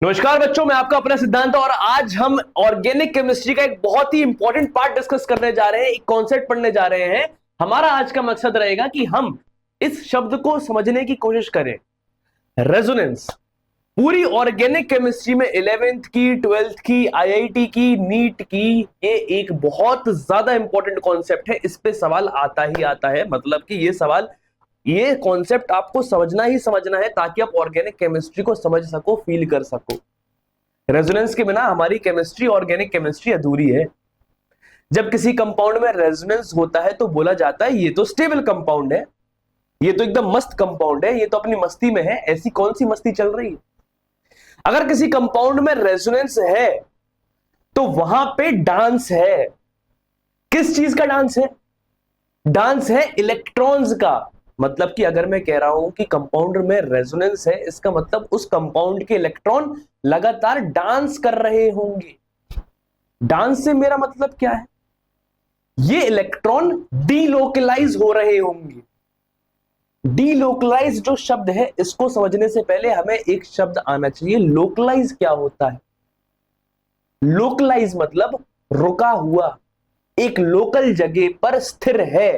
नमस्कार बच्चों, मैं आपका अपना सिद्धांत और आज हम ऑर्गेनिक केमिस्ट्री का एक बहुत ही इंपॉर्टेंट पार्ट डिस्कस करने जा रहे हैं। एक कॉन्सेप्ट पढ़ने जा रहे हैं। हमारा आज का मकसद रहेगा कि हम इस शब्द को समझने की कोशिश करें। रेजोनेंस पूरी ऑर्गेनिक केमिस्ट्री में 11th की, 12th की, आईआईटी की, नीट की, ये एक बहुत ज्यादा इंपॉर्टेंट कॉन्सेप्ट है। इस पे सवाल आता ही आता है। मतलब कि ये कॉन्सेप्ट आपको समझना ही समझना है ताकि आप ऑर्गेनिक केमिस्ट्री को समझ सको, फील कर सको। रेजोनेंस के बिना हमारी केमिस्ट्री, ऑर्गेनिक केमिस्ट्री अधूरी है। जब किसी कंपाउंड में रेजोनेंस होता है तो बोला जाता है ये तो स्टेबल कंपाउंड है, ये तो एकदम मस्त कंपाउंड है, ये तो अपनी मस्ती में है। ऐसी कौन सी मस्ती चल रही है? अगर किसी कंपाउंड में रेजोनेंस है तो वहां पे डांस है। किस चीज का डांस है? डांस है इलेक्ट्रॉन्स का। मतलब कि अगर मैं कह रहा हूं कि कंपाउंड में रेजोनेंस है, इसका मतलब उस कंपाउंड के इलेक्ट्रॉन लगातार डांस कर रहे होंगे। डांस से मेरा मतलब क्या है? ये इलेक्ट्रॉन डीलोकलाइज हो रहे होंगे। डीलोकलाइज जो शब्द है, इसको समझने से पहले हमें एक शब्द आना चाहिए। लोकलाइज क्या होता है? लोकलाइज मतलब रुका हुआ, एक लोकल जगह पर स्थिर है,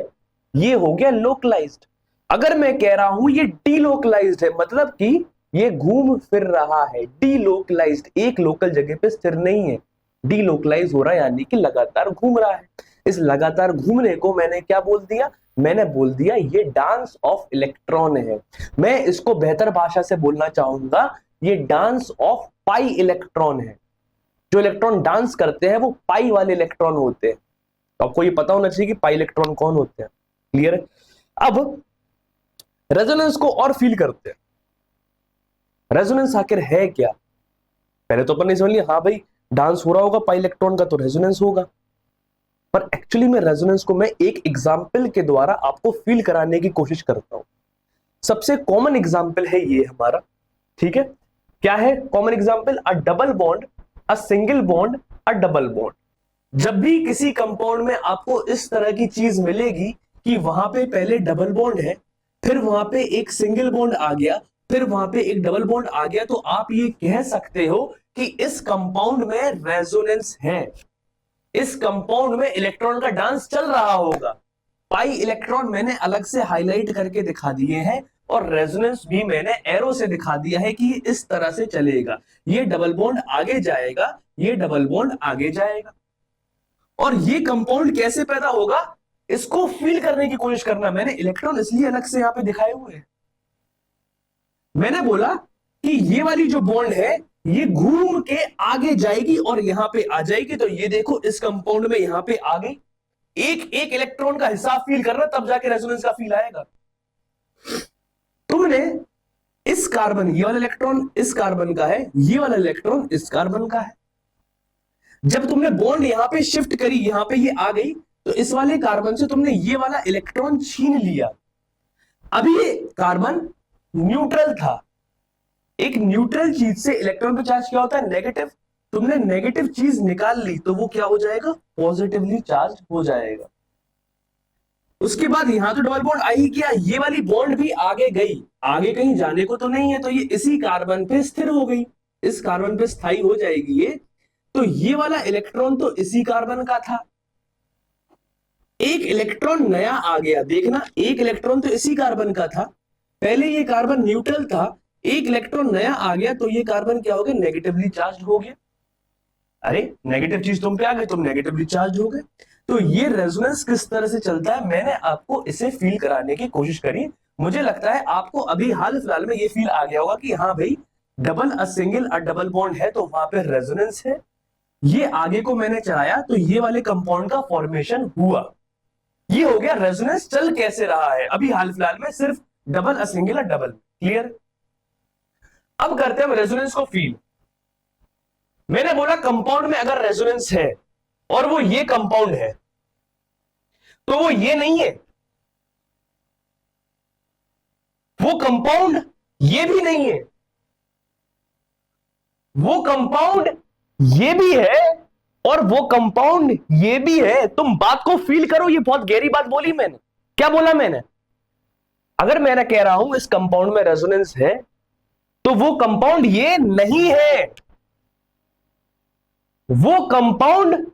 ये हो गया लोकलाइज्ड। अगर मैं कह रहा हूं ये डीलोकलाइज्ड है, मतलब कि ये घूम फिर रहा है। डीलोकलाइज्ड एक लोकल जगह पे स्थिर नहीं है, डीलोकलाइज हो रहा है यानी कि लगातार घूम रहा है। इस लगातार घूमने को मैंने क्या बोल दिया? मैंने बोल दिया ये डांस ऑफ इलेक्ट्रॉन है। मैं इसको बेहतर भाषा से बोलना चाहूंगा, ये डांस ऑफ पाई इलेक्ट्रॉन है। जो इलेक्ट्रॉन डांस करते हैं वो पाई वाले इलेक्ट्रॉन होते हैं। तो आपको ये पता होना चाहिए कि पाई इलेक्ट्रॉन कौन होते हैं। क्लियर है? अब रेजोनेंस को और फील करते हैं। रेजोनेंस आखिर है क्या? पहले तो अपन ने समझ लिया, हाँ भाई डांस हो रहा होगा पाई इलेक्ट्रॉन का तो रेजोनेंस होगा। पर एक्चुअली में रेजोनेंस को मैं एक एग्जाम्पल के द्वारा आपको फील कराने की कोशिश करता हूं। सबसे कॉमन एग्जाम्पल है ये हमारा। ठीक है, क्या है common example? A double bond, a single bond, a double bond. जब भी किसी कंपाउंड में आपको इस तरह की चीज मिलेगी कि वहां पे पहले डबल बॉन्ड है, फिर वहां पे एक सिंगल बॉन्ड आ गया, फिर वहां पे एक डबल बॉन्ड आ गया, तो आप ये कह सकते हो कि इस कंपाउंड में रेजोनेंस है। इस कंपाउंड में इलेक्ट्रॉन का डांस चल रहा होगा। पाई इलेक्ट्रॉन मैंने अलग से हाईलाइट करके दिखा दिए हैं और रेजोनेंस भी मैंने एरो से दिखा दिया है कि ये इस तरह से चलेगा। ये डबल बॉन्ड आगे जाएगा, ये डबल बॉन्ड आगे जाएगा। और ये कंपाउंड कैसे पैदा होगा, इसको फील करने की कोशिश करना। मैंने इलेक्ट्रॉन इसलिए अलग से यहां पे दिखाए हुए हैं। मैंने बोला कि ये वाली जो बॉन्ड है ये घूम के आगे जाएगी और यहां पे आ जाएगी। तो ये देखो इस कंपाउंड में यहां पे आ गई। एक एक इलेक्ट्रॉन का हिसाब फील करना, तब जाके रेजोनेंस का फील आएगा। तुमने इस कार्बन, ये वाला इलेक्ट्रॉन इस कार्बन का है, ये वाला इलेक्ट्रॉन इस कार्बन का है। जब तुमने बॉन्ड यहां पे शिफ्ट करी, यहां पे ये आ गई, तो इस वाले कार्बन से तुमने ये वाला इलेक्ट्रॉन छीन लिया। अभी ये कार्बन न्यूट्रल था। एक न्यूट्रल चीज से इलेक्ट्रॉन का चार्ज क्या होता है? नेगेटिव। तुमने नेगेटिव चीज निकाल ली तो वो क्या हो जाएगा? पॉजिटिवली चार्ज हो जाएगा। उसके बाद यहां तो डबल बॉन्ड आई किया, ये वाली बॉन्ड भी आगे गई। आगे कहीं जाने को तो नहीं है, तो ये इसी कार्बन पे स्थिर हो गई, इस कार्बन पे स्थायी हो जाएगी ये। तो ये वाला इलेक्ट्रॉन तो इसी कार्बन का था। एक इलेक्ट्रॉन नया आ गया, देखना एक इलेक्ट्रॉन तो इसी कार्बन का था। पहले ये कार्बन न्यूट्रल था, एक इलेक्ट्रॉन नया आ गया तो ये कार्बन क्या हो गया? नेगेटिवली चार्ज हो गया। अरे नेगेटिव चीज तुम पे आ गई, तुम नेगेटिवली चार्ज हो गए। तो ये रेजोनेंस किस तरह से चलता है, मैंने आपको इसे फील कराने की कोशिश करी। मुझे लगता है आपको अभी हाल फिलहाल में ये फील आ गया होगा कि हाँ भाई double a single a double bond है तो वहां पे रेजोनेंस है। ये आगे को मैंने चलाया तो ये वाले कंपाउंड का फॉर्मेशन हुआ। ये हो गया रेजोनेंस चल कैसे रहा है अभी हाल फिलहाल में, सिर्फ double a single a double. Clear? अब करते हैं हम रेजोनेंस को फील। मैंने बोला कंपाउंड में अगर रेजोनेंस है और वो ये कंपाउंड है तो वो ये नहीं है, वो कंपाउंड ये भी नहीं है, वो कंपाउंड ये भी है और वो कंपाउंड ये भी है। तुम बात को फील करो, ये बहुत गहरी बात बोली मैंने। क्या बोला मैंने? अगर मैं कह रहा हूं इस कंपाउंड में रेजोनेंस है तो वो कंपाउंड ये नहीं है, वो कंपाउंड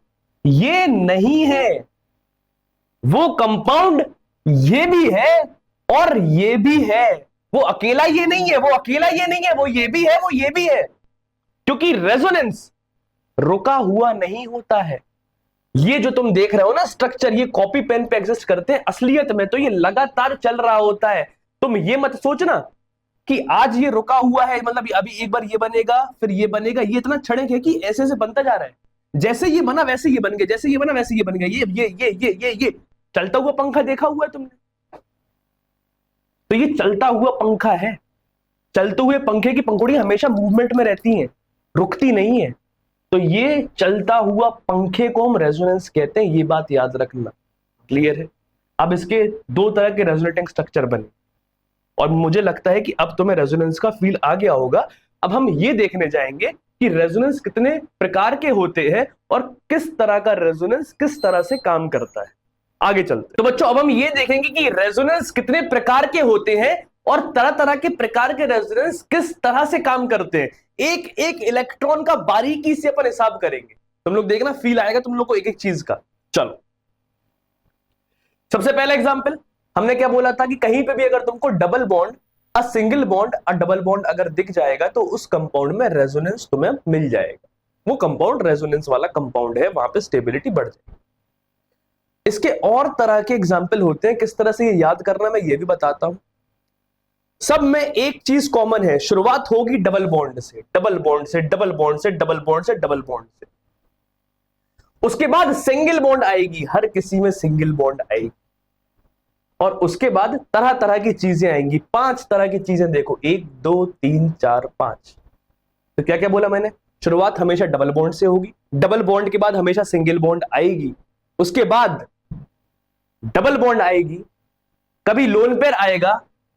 ये नहीं है, वो कंपाउंड ये भी है और ये भी है। वो अकेला ये नहीं है, वो अकेला ये नहीं है, वो ये भी है, वो ये भी है। क्योंकि रेजोनेंस रुका हुआ नहीं होता है। ये जो तुम देख रहे हो ना स्ट्रक्चर, ये कॉपी पेन पे एग्जिस्ट करते हैं, असलियत में तो ये लगातार चल रहा होता है। तुम ये मत सोचना कि आज ये रुका हुआ है, मतलब अभी एक बार ये बनेगा फिर ये बनेगा। ये इतना क्षणिक है कि ऐसे ऐसे बनता जा रहा है, जैसे ये बना वैसे ये बन गया, जैसे ये बना वैसे ये बन गया। ये चलता हुआ पंखा देखा हुआ है तुमने? तो ये चलता हुआ पंखा है। चलते हुए पंखे की पंखुड़ियां हमेशा मूवमेंट में रहती हैं, रुकती नहीं है। तो ये चलता हुआ पंखे को हम रेजोनेंस कहते हैं, ये बात याद रखना। क्लियर है? अब इसके दो तरह के रेजोनेटिंग स्ट्रक्चर बने और मुझे लगता है कि अब तुम्हें रेजोनेंस का फील आ गया होगा। अब हम ये देखने जाएंगे कि रेजोनेंस कितने प्रकार के होते हैं और किस तरह का रेजोनेंस किस तरह से काम करता है। आगे चलते तो बच्चों अब हम ये देखेंगे कि रेजोनेंस कितने प्रकार के होते हैं और तरह तरह के प्रकार के रेजोनेंस किस तरह से काम करते हैं। एक एक इलेक्ट्रॉन का बारीकी से अपन हिसाब करेंगे। तुम लोग देखना फील आएगा तुम लोग को एक एक चीज का। चलो सबसे पहला एग्जांपल हमने क्या बोला था कि कहीं पे भी अगर तुमको double bond, a single bond, a double bond अगर दिख जाएगा तो उस कंपाउंड में रेजोनेंस तुम्हें मिल जाएगा। वो कंपाउंड रेजोनेंस वाला कंपाउंड है, वहां पे स्टेबिलिटी बढ़ जाएगी। इसके और तरह के एग्जाम्पल होते हैं, किस तरह से ये याद करना मैं ये भी बताता हूं। सब में एक चीज कॉमन है, शुरुआत होगी डबल बॉन्ड से, डबल बॉन्ड से, डबल बॉन्ड से, डबल बॉन्ड से, डबल बॉन्ड से। उसके बाद सिंगल बॉन्ड आएगी, हर किसी में सिंगल बॉन्ड आएगी। और उसके बाद तरह तरह की चीजें आएंगी, 5 तरह की चीजें देखो, 1 2 3 4 5। तो क्या क्या बोला मैंने? शुरुआत हमेशा डबल बॉन्ड से होगी, डबल बॉन्ड के बाद हमेशा सिंगल बॉन्ड आएगी, उसके बाद डबल बॉन्ड आएगी, कभी लोन पेयर आएगा,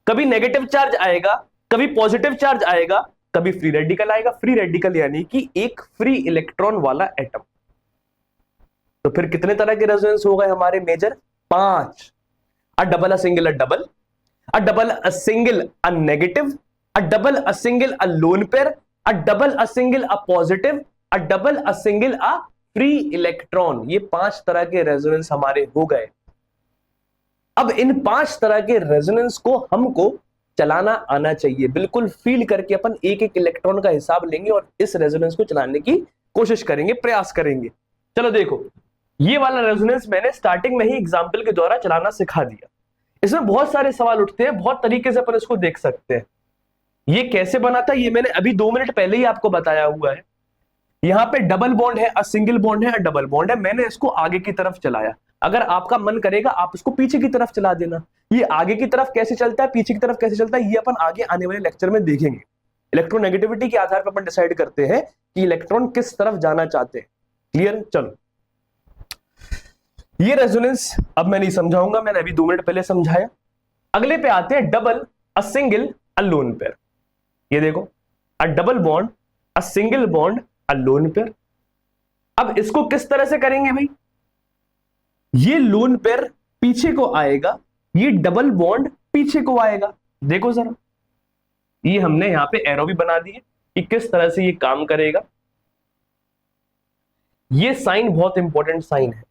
कभी नेगेटिव चार्ज आएगा, कभी पॉजिटिव चार्ज आएगा, कभी फ्री रेडिकल आएगा। फ्री रेडिकल यानी कि एक फ्री इलेक्ट्रॉन वाला एटम। तो फिर कितने तरह के रेजोनेंस हो गए हमारे major? 5। A double a single a double, a double a single a negative, a double a single a lone pair, a double a single a positive, a double a single a free electron. ये 5 तरह के resonance हमारे हो गए। अब इन 5 तरह के resonance को हमको चलाना आना चाहिए। बिल्कुल फील करके अपन एक एक इलेक्ट्रॉन का हिसाब लेंगे और इस रेजोनेंस को चलाने की कोशिश करेंगे, प्रयास करेंगे। चलो देखो, ये वाला रेजोनेंस मैंने स्टार्टिंग में ही एग्जांपल के द्वारा चलाना सिखा दिया। इसमें बहुत सारे सवाल उठते हैं, बहुत तरीके से अपन इसको देख सकते हैं। ये कैसे बना था ये मैंने अभी 2 मिनट पहले ही आपको बताया हुआ है। यहां पे डबल बॉन्ड है, अ सिंगल बॉन्ड है, अ डबल बॉन्ड है। मैंने इसको आगे की तरफ चलाया। अगर आपका मन करेगा आप इसको पीछे की तरफ चला देना। ये आगे की तरफ कैसे चलता है, पीछे की तरफ कैसे चलता है, ये अपन आगे आने वाले लेक्चर में देखेंगे। इलेक्ट्रोनेगेटिविटी के आधार पर अपन डिसाइड करते हैं कि इलेक्ट्रॉन किस तरफ जाना चाहते हैं। क्लियर? चलो ये रेजोनेंस अब मैं नहीं समझाऊंगा, मैंने अभी 2 मिनट पहले समझाया। अगले पे आते हैं double, a single, a lone pair. ये देखो, अ double bond, a single bond, a lone pair. अब इसको किस तरह से करेंगे भाई? ये लोन पेयर पीछे को आएगा, ये डबल बॉन्ड पीछे को आएगा। देखो जरा, ये हमने यहां पे एरो भी बना दी है कि किस तरह से ये काम करेगा। ये साइन बहुत इंपॉर्टेंट साइन है।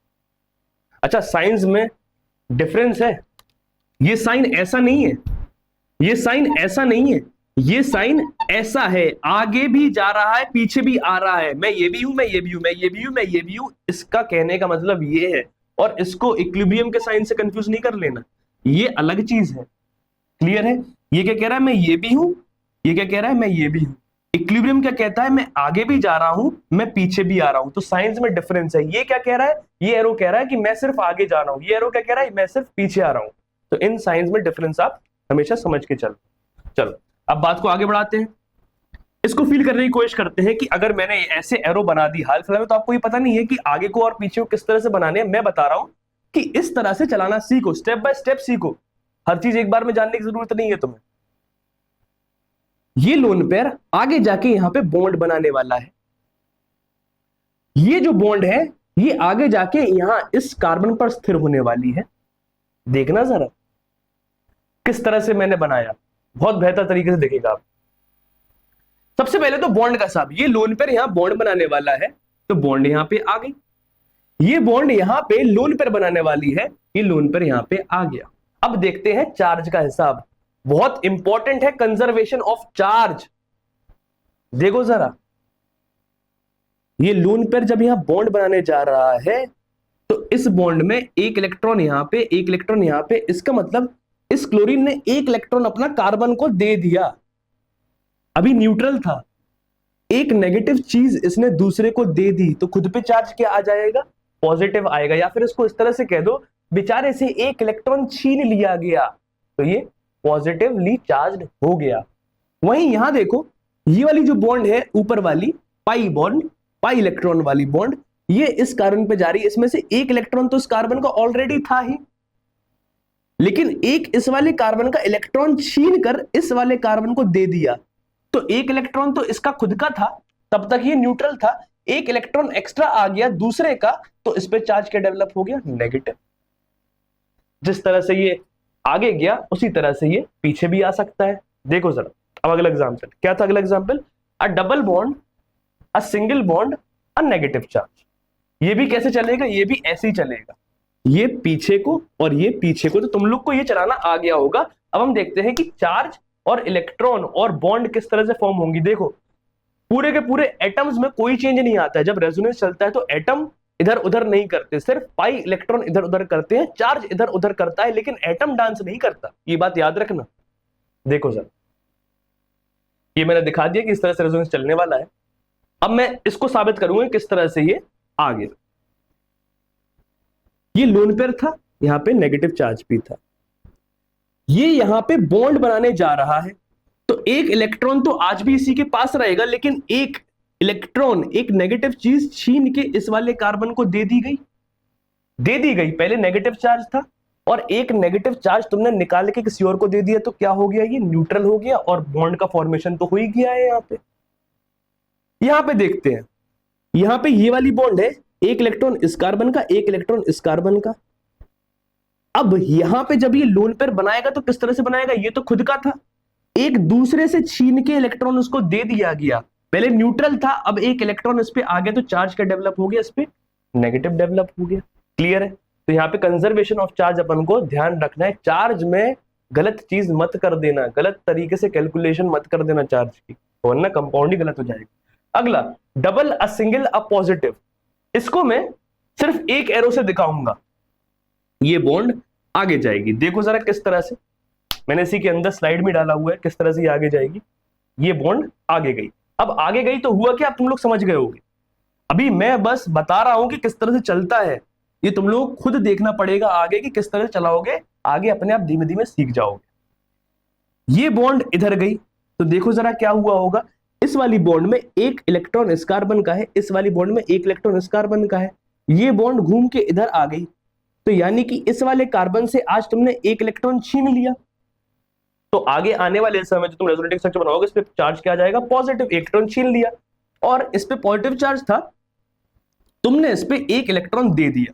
अच्छा, साइंस में डिफरेंस है। ये साइन ऐसा नहीं है, ये साइन ऐसा नहीं है, ये साइन ऐसा है, आगे भी जा रहा है पीछे भी आ रहा है। मैं ये भी हूं, मैं ये भी हूं, मैं ये भी हूं, मैं ये भी हूं। इसका कहने का मतलब ये है। और इसको इक्विलिब्रियम के साइन से कंफ्यूज नहीं कर लेना, ये अलग चीज है। क्लियर है? ये क्या कह रहा है? मैं ये भी हूं। ये क्या कह रहा है? मैं ये भी हूं। इक्विलिब्रियम क्या कहता है? मैं आगे भी जा रहा हूं, मैं पीछे भी आ रहा हूं। तो साइंस में डिफरेंस है। ये क्या कह रहा है? ये एरो कह रहा है कि मैं सिर्फ आगे जा रहा हूं। ये एरो क्या कह रहा है? मैं सिर्फ पीछे आ रहा हूं। तो इन साइंस में डिफरेंस आप हमेशा समझ के चलो। चलो अब बात को आगे बढ़ाते हैं। इसको फील करने की कोशिश करते हैं कि अगर मैंने ऐसे एरो बना दी, हाल फिलहाल में तो आपको ये पता नहीं है कि आगे को और पीछे को किस तरह से बनाने हैं। मैं बता रहा हूं कि इस तरह से चलाना सीखो, स्टेप बाय स्टेप सीखो। हर चीज एक बार में जानने की जरूरत नहीं है तुम्हें। ये लोन पेयर आगे जाके यहां पे बॉन्ड बनाने वाला है। ये जो बॉन्ड है ये आगे जाके यहां इस कार्बन पर स्थिर होने वाली है। देखना जरा किस तरह से मैंने बनाया, बहुत बेहतर तरीके से देखेगा आप। सबसे पहले तो बॉन्ड का हिसाब, ये लोन पेयर यहां बॉन्ड बनाने वाला है तो बॉन्ड यहां पे आ गई, ये बॉन्ड यहां पे लोन पेयर बनाने वाली है, ये लोन पेयर यहां पे आ गया। अब देखते हैं चार्ज का हिसाब, बहुत इंपॉर्टेंट है कंजर्वेशन ऑफ चार्ज। देखो जरा, ये लोन पेयर जब यहां बॉन्ड बनाने जा रहा है तो इस बॉन्ड में एक इलेक्ट्रॉन यहां पे, एक इलेक्ट्रॉन यहां पे, इसका मतलब इस क्लोरीन ने एक इलेक्ट्रॉन अपना कार्बन को दे दिया, अभी न्यूट्रल था, एक नेगेटिव चीज इसने दूसरे को दे दी तो खुद पे चार्ज क्या आ जाएगा, पॉजिटिव आएगा। या फिर इसको इस तरह से कह दो, बेचारे से एक इलेक्ट्रॉन छीन लिया गया तो ये पॉजिटिवली चार्ज्ड हो गया। वहीं यहां देखो, ये वाली जो बॉन्ड है ऊपर वाली पाई बॉन्ड, पाई इलेक्ट्रॉन वाली बॉन्ड, ये इस कार्बन पे जा रही है, इसमें से एक इलेक्ट्रॉन तो इस कार्बन का ऑलरेडी था ही, लेकिन एक इस वाले कार्बन का इलेक्ट्रॉन छीन कर इस वाले कार्बन को दे दिया, तो एक इलेक्ट्रॉन तो इसका खुद का था, तब तक ये न्यूट्रल था, एक इलेक्ट्रॉन एक्स्ट्रा आ गया दूसरे का, तो इस पे चार्ज क्या डेवलप हो गया, नेगेटिव। जिस तरह से ये आगे गया उसी तरह से ये पीछे भी आ सकता है। देखो जरा, अब अगला एग्जांपल क्या था, अगला example, a double bond, a single bond, a negative charge. ये भी कैसे चलेगा, ये भी ऐसे ही चलेगा, ये पीछे को और ये पीछे को, तो तुम लोग को ये चलाना आ गया होगा। अब हम देखते हैं कि चार्ज और इलेक्ट्रॉन और बॉन्ड किस तरह से फॉर्म होंगी। देखो, पूरे के पूरे एटम्स में कोई चेंज नहीं आता है, जब रेजोनेंस चलता है तो एटम इधर उधर नहीं करते, सिर्फ पाई इलेक्ट्रॉन इधर उधर करते हैं, चार्ज इधर उधर करता है, लेकिन एटम डांस नहीं करता, ये बात याद रखना। देखो सर, ये मैंने दिखा दिया कि इस तरह से रेजोनेंस चलने वाला है। अब मैं इसको साबित करूंगा किस तरह से ये आ गया। ये लोन पेयर था, यहां पे नेगेटिव चार्ज भी था, ये यहां पे बॉन्ड बनाने जा रहा है, तो एक इलेक्ट्रॉन तो आज भी इसी के पास रहेगा, लेकिन एक इलेक्ट्रॉन, एक नेगेटिव चीज छीन के इस वाले कार्बन को दे दी गई, दे दी गई। पहले नेगेटिव चार्ज था और एक नेगेटिव चार्ज तुमने निकाल के किसी और को दे दिया, तो क्या हो गया, ये न्यूट्रल हो गया और बॉन्ड का फॉर्मेशन तो हो ही गया है। यहां पे देखते हैं, यहां पे ये वाली बॉन्ड है, एक इलेक्ट्रॉन इस कार्बन का, एक इलेक्ट्रॉन इस कार्बन का। अब यहां पे जब ये लोन पेयर बनाएगा तो किस तरह से बनाएगा, ये तो खुद का था, एक दूसरे से छीन के इलेक्ट्रॉन उसको दे दिया गया, पहले न्यूट्रल था, अब एक इलेक्ट्रॉन इस पे आ गया तो चार्ज का डेवलप हो गया, इस पे नेगेटिव डेवलप हो गया। क्लियर है? तो यहाँ पे कंजर्वेशन ऑफ चार्ज अपन को ध्यान रखना है, चार्ज में गलत चीज मत कर देना, गलत तरीके से कैलकुलेशन मत कर देना चार्ज की, वरना कंपाउंड ही गलत हो जाएगा। अगला, double a single a positive, इसको मैं सिर्फ एक एरो से दिखाऊंगा, ये बॉन्ड आगे जाएगी। देखो जरा किस तरह से, मैंने इसी के अंदर स्लाइड में डाला हुआ है किस तरह से ये आगे जाएगी। ये बॉन्ड आगे गई, अब आगे गई तो हुआ क्या, तुम लोग समझ गए होगे। अभी मैं बस बता रहा हूं कि किस तरह से चलता है, ये तुम लोग खुद देखना पड़ेगा आगे कि किस तरह से चलाओगे, आगे अपने आप धीमे धीमे सीख जाओगे। ये बॉन्ड इधर गई तो देखो जरा क्या हुआ होगा, इस वाली बॉन्ड में एक इलेक्ट्रॉन इस कार्बन का है, इस वाली बॉन्ड में एक इलेक्ट्रॉन इस कार्बन का है, ये बॉन्ड घूम के इधर आ गई, तो यानी कि इस वाले कार्बन से आज तुमने एक इलेक्ट्रॉन छीन लिया, तो आगे आने वाले समय जो तुम रेजोनेटिंग स्ट्रक्चर बनाओगे इस पे चार्ज क्या आ जाएगा, पॉजिटिव। इलेक्ट्रॉन छीन लिया और इस पे पॉजिटिव चार्ज था, तुमने इस पे एक इलेक्ट्रॉन दे दिया,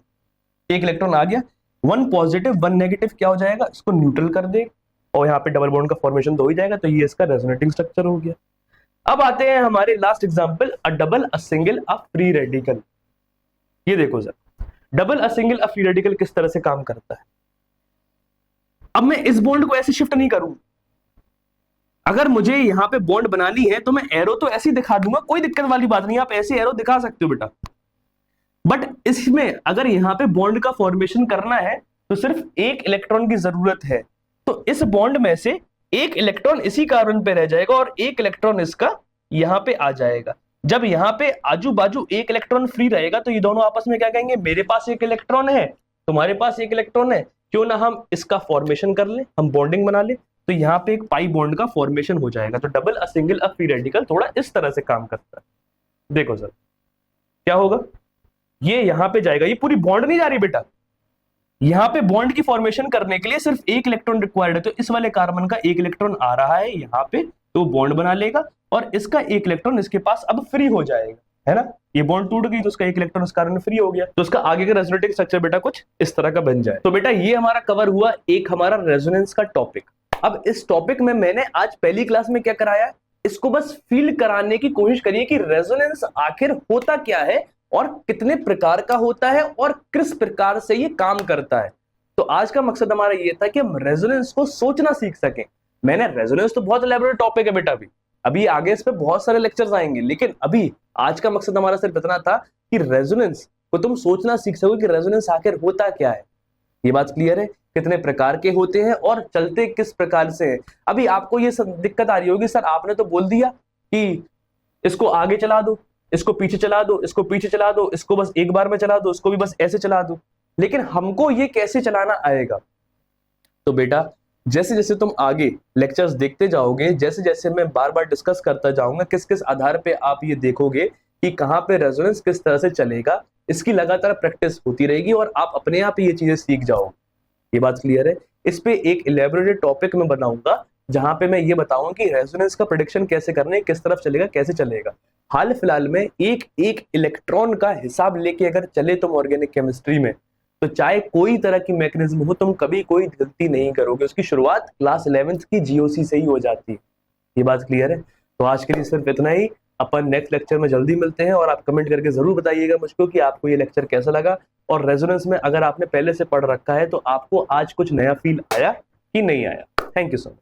एक इलेक्ट्रॉन आ गया, वन पॉजिटिव वन नेगेटिव क्या हो जाएगा, इसको न्यूट्रल कर दे और यहाँ पे डबल बॉन्ड का फॉर्मेशन तो हो ही जाएगा, तो ये इसका रेजोनेटिंग स्ट्रक्चर हो गया। अब आते हैं हमारे last example, a double a single a free radical. ये देखो sir, double a single a free radical किस तरह से काम करता है। अब मैं इस बॉन्ड को ऐसे शिफ्ट नहीं करूं, अगर मुझे यहां पे बॉन्ड बनानी है तो मैं एरो तो ऐसे ही दिखा दूंगा, कोई दिक्कत वाली बात नहीं, आप ऐसे एरो दिखा सकते हो बेटा। बट इसमें अगर यहां पे बॉन्ड का फॉर्मेशन करना है तो सिर्फ एक इलेक्ट्रॉन की जरूरत है, तो इस बॉन्ड में से एक इलेक्ट्रॉन इसी कार्बन पे रह जाएगा और एक इलेक्ट्रॉन इसका यहां पे आ जाएगा। जब यहां पे आजू बाजू एक इलेक्ट्रॉन फ्री रहेगा तो ये दोनों आपस में क्या कहेंगे, मेरे पास एक इलेक्ट्रॉन है, तुम्हारे पास एक इलेक्ट्रॉन है, क्यों ना हम इसका फॉर्मेशन कर ले, हम बॉन्डिंग बना ले, तो यहाँ पे एक पाई बॉन्ड का फॉर्मेशन हो जाएगा। तो double a single a free radical थोड़ा इस तरह से काम करता है। देखो सर क्या होगा, ये यहां पे जाएगा, ये पूरी बॉन्ड नहीं जा रही बेटा, यहां पे बॉन्ड की फॉर्मेशन करने के लिए सिर्फ एक इलेक्ट्रॉन रिक्वायर्ड है, तो इस वाले कार्बन का एक इलेक्ट्रॉन आ रहा है यहां पे, तो बॉन्ड बना लेगा और इसका एक इलेक्ट्रॉन इसके पास अब फ्री हो जाएगा, है ना। ये बॉन्ड टूट गई तो उसका एक इलेक्ट्रॉन इस कार्बन फ्री हो गया, तो उसका आगे का रेजोनेटिंग स्ट्रक्चर बेटा कुछ इस तरह का बन जाए। तो बेटा ये हमारा कवर हुआ एक हमारा रेजोनेंस का टॉपिक। अब इस टॉपिक में मैंने आज पहली क्लास में क्या कराया, इसको बस फील कराने की कोशिश करिए कि रेजोनेंस आखिर होता क्या है और कितने प्रकार का होता है और किस प्रकार से ये काम करता है। तो आज का मकसद हमारा ये था कि हम रेजोनेंस को सोचना सीख सकें। मैंने रेजोनेंस तो बहुत एलैबोरेट टॉपिक है बेटा, अभी आगे इस पे बहुत सारे लेक्चर्स आएंगे, लेकिन अभी आज का मकसद हमारा सिर्फ इतना था कि रेजोनेंस को तुम सोचना सीख सको कि रेजोनेंस आखिर होता क्या है। ये बात क्लियर है? कितने प्रकार के होते हैं और चलते किस प्रकार से हैं। अभी आपको ये सब दिक्कत आ रही होगी, सर आपने तो बोल दिया कि इसको आगे चला दो, इसको पीछे चला दो, इसको पीछे चला दो, इसको बस एक बार में चला दो, इसको भी बस ऐसे चला दो, लेकिन हमको ये कैसे चलाना आएगा? तो बेटा जैसे जैसे तुम आगे लेक्चर्स देखते जाओगे, जैसे जैसे मैं बार बार डिस्कस करता जाऊंगा, किस किस आधार पे आप ये देखोगे कि कहां पे रेजोनेंस किस तरह से चलेगा, इसकी लगातार प्रैक्टिस होती रहेगी और आप अपने आप ये चीजें सीख जाओगे। ये बात क्लियर है? इस पे एक इलेबोरेटेड टॉपिक में बनाऊंगा जहां पे मैं ये बताऊंगा कि रेजोनेंस का प्रेडिक्शन कैसे करना है, किस तरफ चलेगा, कैसे चलेगा। हाल फिलहाल में एक एक इलेक्ट्रॉन का हिसाब लेके अगर चले तुम ऑर्गेनिक केमिस्ट्री में, तो चाहे कोई तरह की मैकेनिज्म हो, तुम कभी कोई गलती नहीं करोगे। उसकी शुरुआत क्लास 11th की जीओसी से ही हो जाती है। ये बात क्लियर है? तो आज के लिए सिर्फ इतना ही। अपन नेक्स्ट लेक्चर में जल्दी मिलते हैं और आप कमेंट करके जरूर बताइएगा मुझको कि आपको ये लेक्चर कैसा लगा, और रेजोनेंस में अगर आपने पहले से पढ़ रखा है तो आपको आज कुछ नया फील आया कि नहीं आया। Thank you so much.